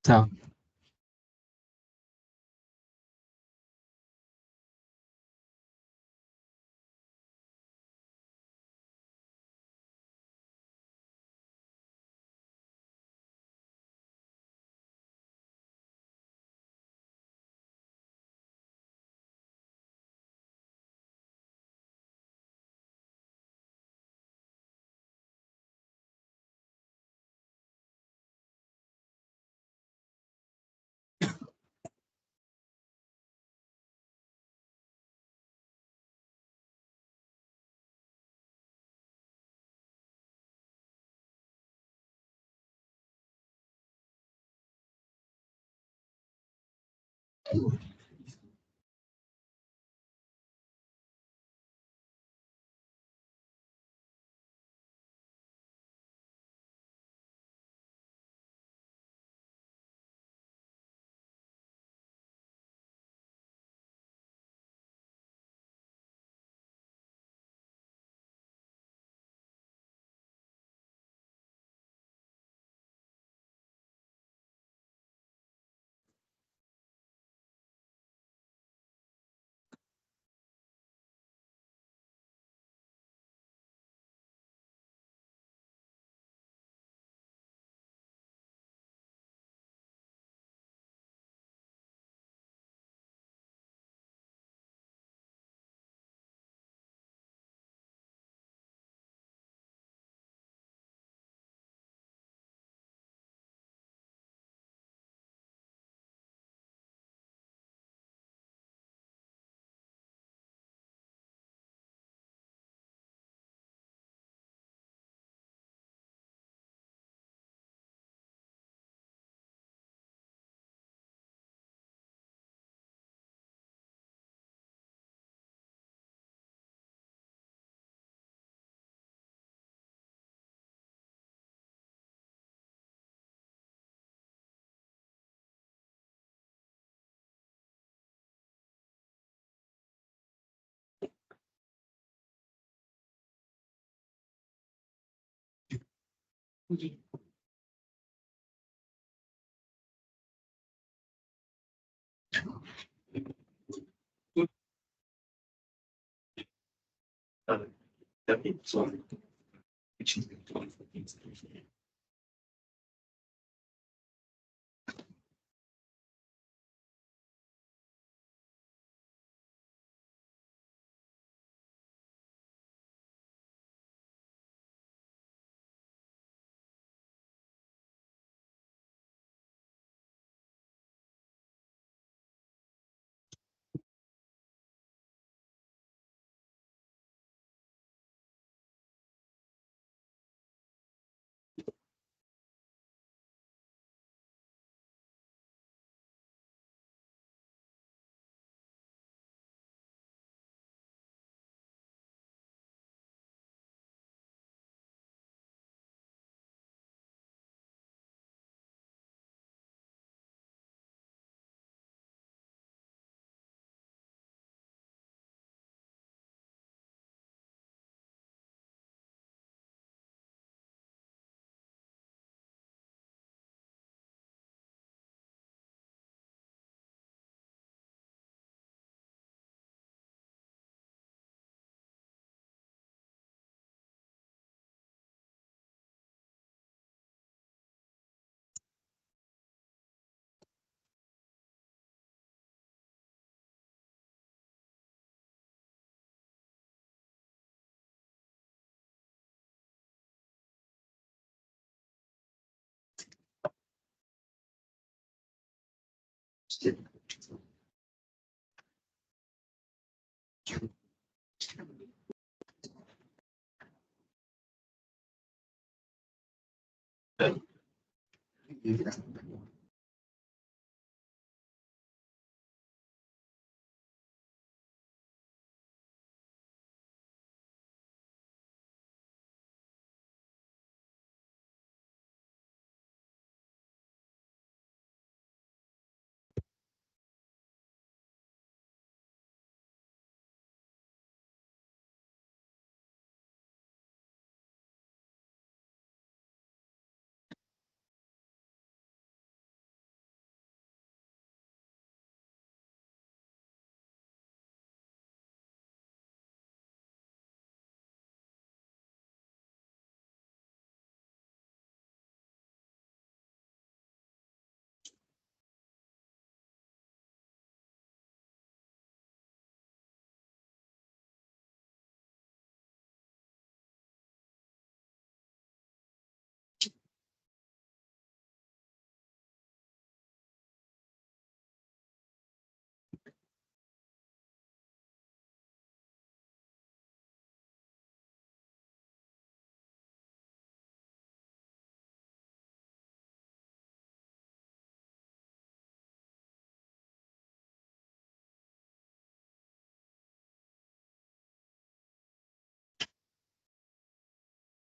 Ciao.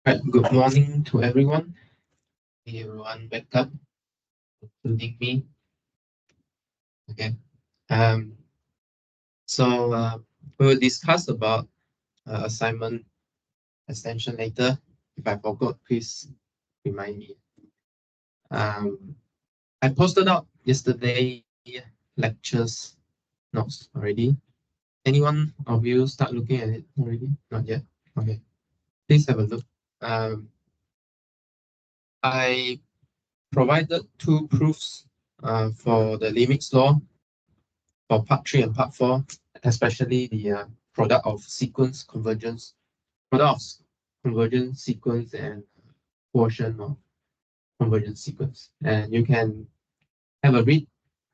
Right, good morning to everyone. Everyone wake up, including me. Okay. Um, so we will discuss about assignment extension later. If I forgot, please remind me. Um, I posted out yesterday lectures notes already. Anyone of you start looking at it already? Not yet. Okay. Please have a look. Um, I provided two proofs for the limits law for part 3 and part 4, especially the product of sequence convergence, product of convergence sequence and quotient of convergence sequence. And you can have a read,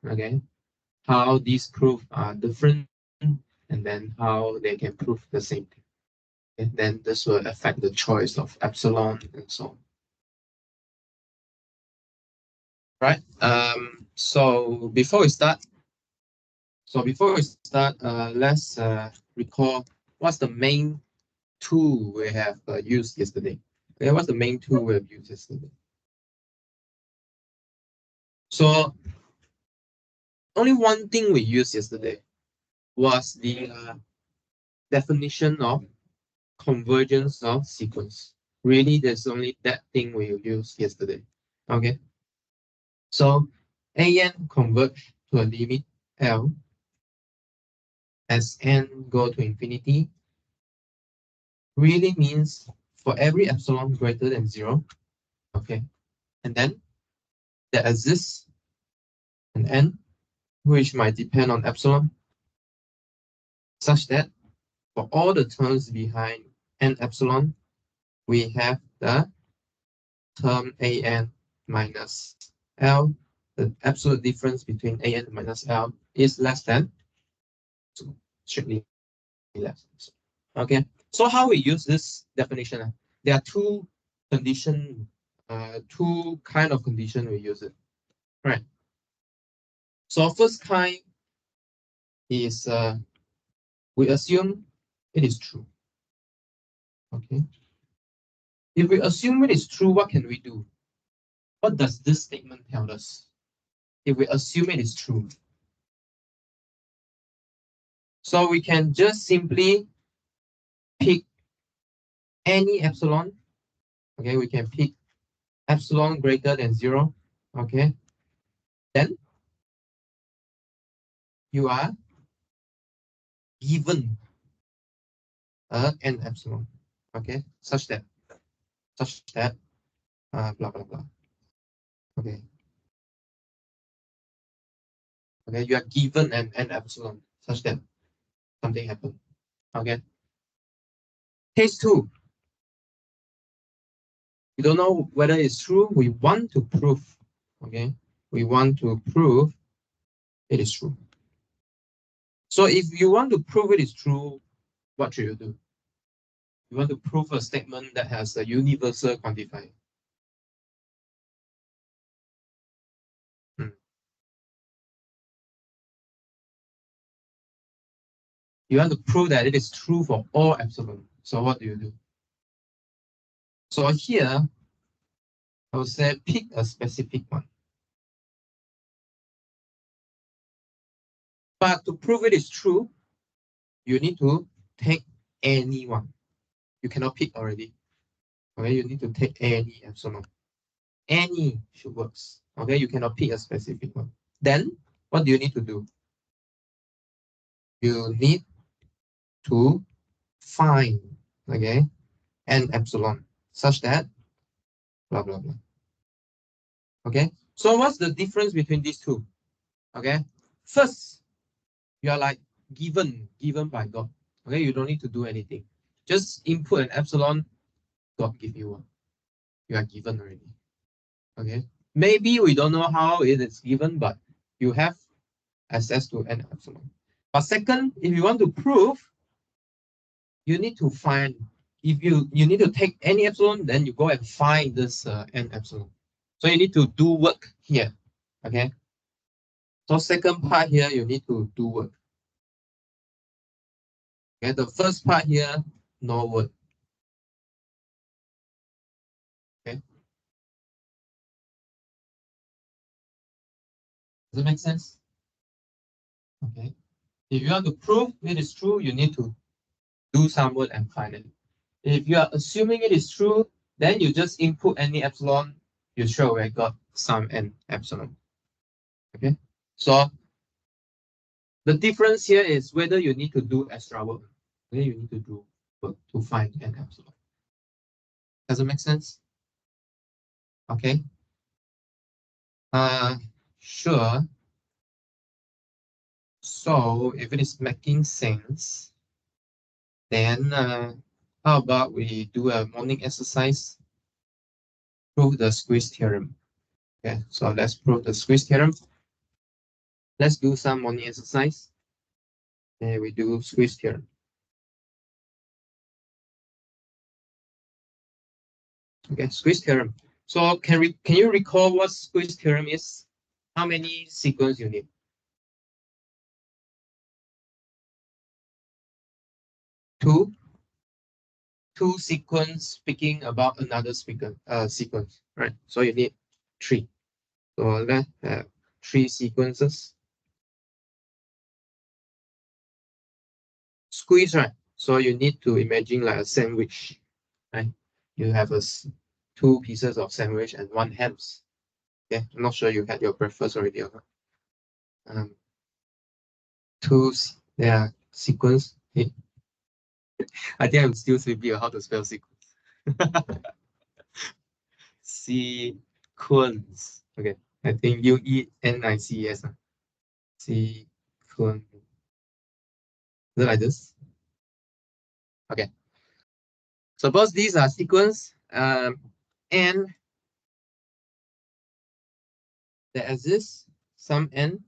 okay, how these proofs are different and then how they can prove the same thing. And then this will affect the choice of epsilon and so on. Right. So before we start, let's recall what's the main tool we have used yesterday. Okay, what's the main tool we have used yesterday? So only one thing we used yesterday was the definition of convergence of sequence. Really, there's only that thing we used yesterday. Okay. So an converge to a limit L as n go to infinity really means for every epsilon greater than 0, okay, and then there exists an n which might depend on epsilon such that for all the terms behind n epsilon, we have the term an minus L. The absolute difference between an minus L is less than 2, strictly less. Okay, so how we use this definition? There are two kind of condition we use it. Right. So first kind is we assume it is true. Okay. If we assume it is true, what can we do? What does this statement tell us? If we assume it is true. So we can just simply pick any epsilon. Okay, we can pick epsilon greater than 0. Okay. Then you are given an epsilon. Okay, such that blah blah blah. Okay. Okay, you are given an epsilon such that something happened. Okay. Case 2. We don't know whether it's true. We want to prove. Okay. We want to prove it is true. So if you want to prove it is true, what should you do? You want to prove a statement that has a universal quantifier. You want to prove that it is true for all epsilon. So what do you do? So here, I would say pick a specific one. But to prove it is true, you need to take any one. You cannot pick already. Okay, you need to take any epsilon. Any should work. Okay, you cannot pick a specific one. Then what do you need to do? You need to find, okay, an epsilon such that blah blah blah. Okay, so what's the difference between these two? Okay, first, you are like given by God. Okay, you don't need to do anything. Just input an epsilon, God give you one. You are given already. Okay, maybe we don't know how it is given, but you have access to an epsilon. But second, if you want to prove, you need to find, if you need to take any epsilon, then you go and find this n epsilon. So you need to do work here. Okay. So second part here, you need to do work. Okay, the first part here, no work. Does it make sense? Okay. If you want to prove it is true, you need to do some work and find it. If you are assuming it is true, then you just input any epsilon, you sure we got sum n epsilon. Okay. So the difference here is whether you need to do extra work, whether you need to do work to find n epsilon. Does it make sense? Okay. Sure. So if it is making sense, then how about we do a morning exercise? Prove the squeeze theorem. Okay, so let's prove the squeeze theorem. Let's do some morning exercise. And we do squeeze theorem. Okay, squeeze theorem. So can you recall what squeeze theorem is? How many sequence you need? Two sequence speaking about another sequence, right? So you need three. So let's have three sequences. Squeeze, right? So you need to imagine like a sandwich, right? You have two pieces of sandwich and one hams. Okay, I'm not sure you had your breakfast already or not. Yeah, sequence. I think I'm still sleepy on how to spell sequence. Sequence. Okay, I think UENICES. Sequence. Is it like this? Okay. Suppose these are sequence and there exists some n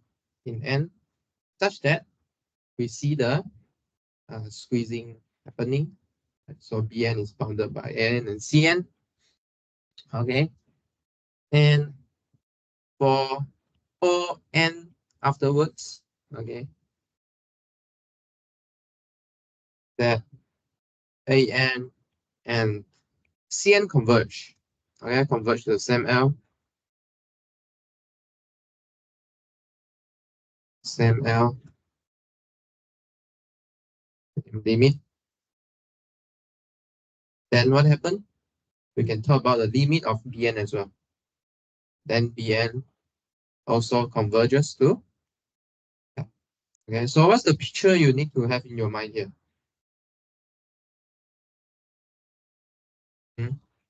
in n such that we see the squeezing happening. So Bn is bounded by n and Cn. Okay. And for all n afterwards, okay, that An and Cn converge. Okay, converge to the same L. Same L. Limit. Then what happened? We can talk about the limit of Bn as well. Then Bn also converges to. Okay, so what's the picture you need to have in your mind here?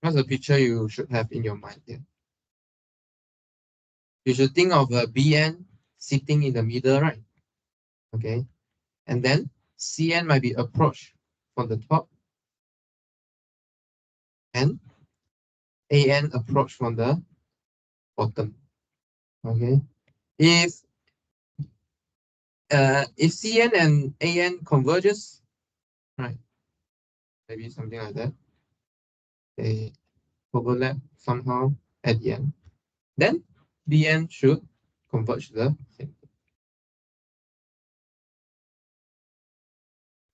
What's the picture you should have in your mind here? You should think of a Bn sitting in the middle, right? Okay, and then Cn might be approached from the top and An approach from the bottom. Okay, if Cn and An converges, right? Maybe something like that. They overlap somehow at the end. Then Bn should converge to the same.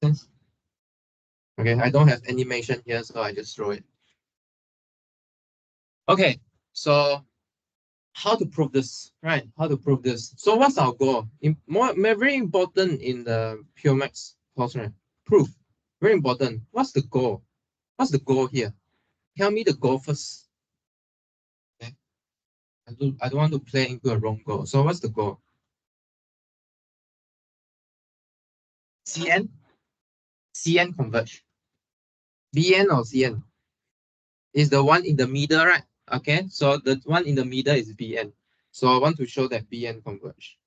Sense? Okay, I don't have animation here, so I just throw it. Okay, so how to prove this, right? How to prove this? So what's our goal? Very important in the pure maths course, right? Proof. Very important. What's the goal? What's the goal here? Tell me the goal first. Okay. I don't want to play into a wrong goal. So what's the goal? Cn? Cn converge. Bn or Cn? Is the one in the middle, right? Okay, so the one in the middle is Bn. So I want to show that Bn converge.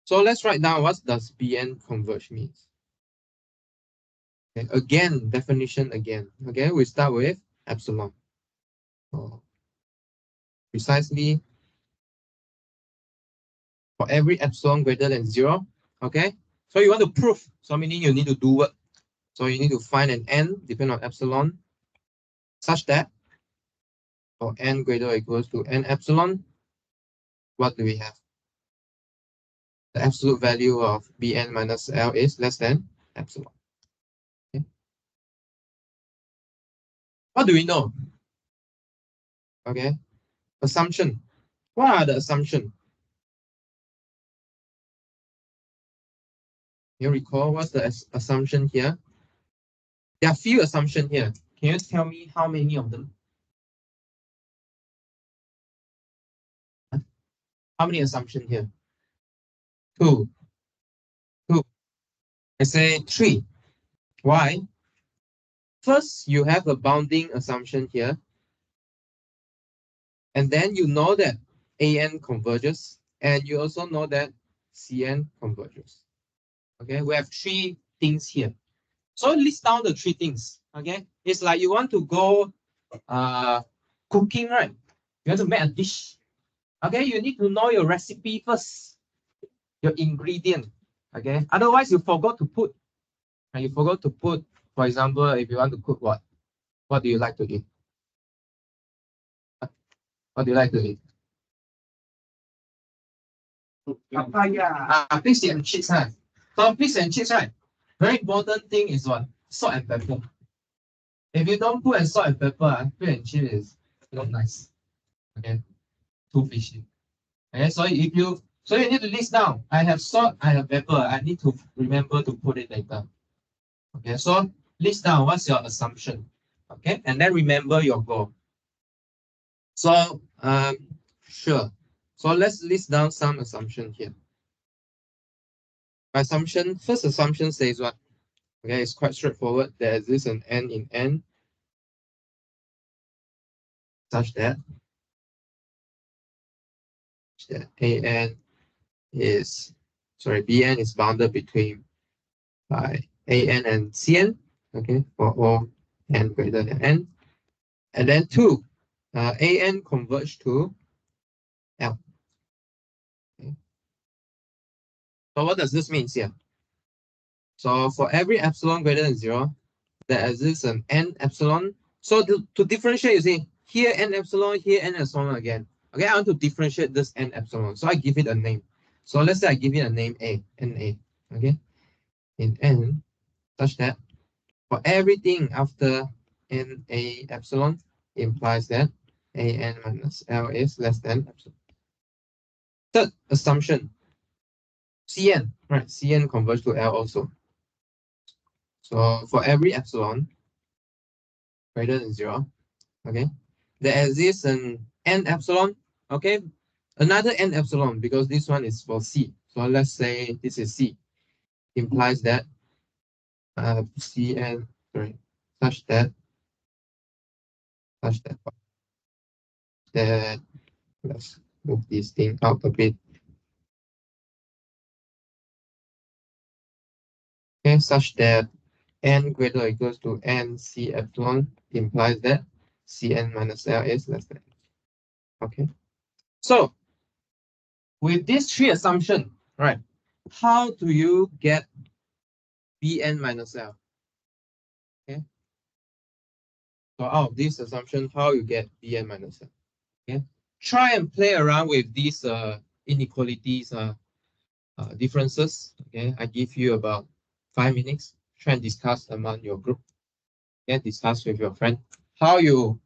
So let's write down what does Bn converge means. Okay, again, definition again. Okay, we start with epsilon. So precisely for every epsilon greater than 0. Okay, so you want to prove, so meaning you need to do what? So you need to find an n depending on epsilon such that for n greater or equals to n epsilon, what do we have? The absolute value of Bn minus L is less than epsilon. Okay. What do we know? Okay, assumption. What are the assumptions? You recall what's the assumption here? There are few assumptions here. Can you tell me how many of them? How many assumptions here? Two. Two. I say three. Why? First, you have a bounding assumption here. And then you know that AN converges. And you also know that CN converges. Okay, we have three things here. So list down the three things. Okay, it's like you want to go cooking, right? You want to make a dish. Okay, you need to know your recipe first, your ingredient. Okay, otherwise you forgot to put. And you forgot to put, for example, if you want to cook what do you like to eat? What do you like to eat? Fish and chips, right? So fish and chips, right? Very important thing is what? Salt and pepper. If you don't put salt and pepper, fish and chips is not nice. Okay, too fishy. Okay, so you need to list down. I have salt, I have pepper. I need to remember to put it later. Okay, so list down what's your assumption. Okay, and then remember your goal. So sure. So let's list down some assumption here. First assumption says what? Okay, it's quite straightforward. There exists an n in n such that an is bn is bounded between by an and cn. Okay, for all n greater than n, and then two, an converge to l. Okay. So what does this mean here? So for every epsilon greater than 0, there exists an n epsilon. So to differentiate, you see, here n epsilon, here n epsilon again. Okay, I want to differentiate this n epsilon. So I give it a name. So let's say I give it a name A, NA. Okay, in n, such that for everything after NA epsilon implies that AN minus L is less than epsilon. Third assumption, Cn, right? Cn converges to L also. So for every epsilon greater than 0, okay, there exists an n epsilon, okay, another n epsilon because this one is for C. So let's say this is C, implies that Cn, such that that let's move this thing out a bit. Okay, such that n greater or equals to nc epsilon implies that Cn minus L is less than. Okay, so with these three assumptions, right, how do you get Bn minus L? Okay, so out of this assumption, how you get Bn minus L? Okay, try and play around with these inequalities differences. Okay, I give you about 5 minutes. Try and discuss among your group. Okay, discuss with your friend how you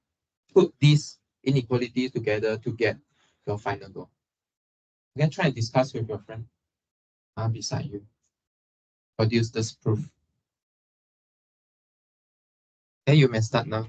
put these inequalities together to get your final goal. You can try and discuss with your friend beside you. Produce this proof. Okay, you may start now.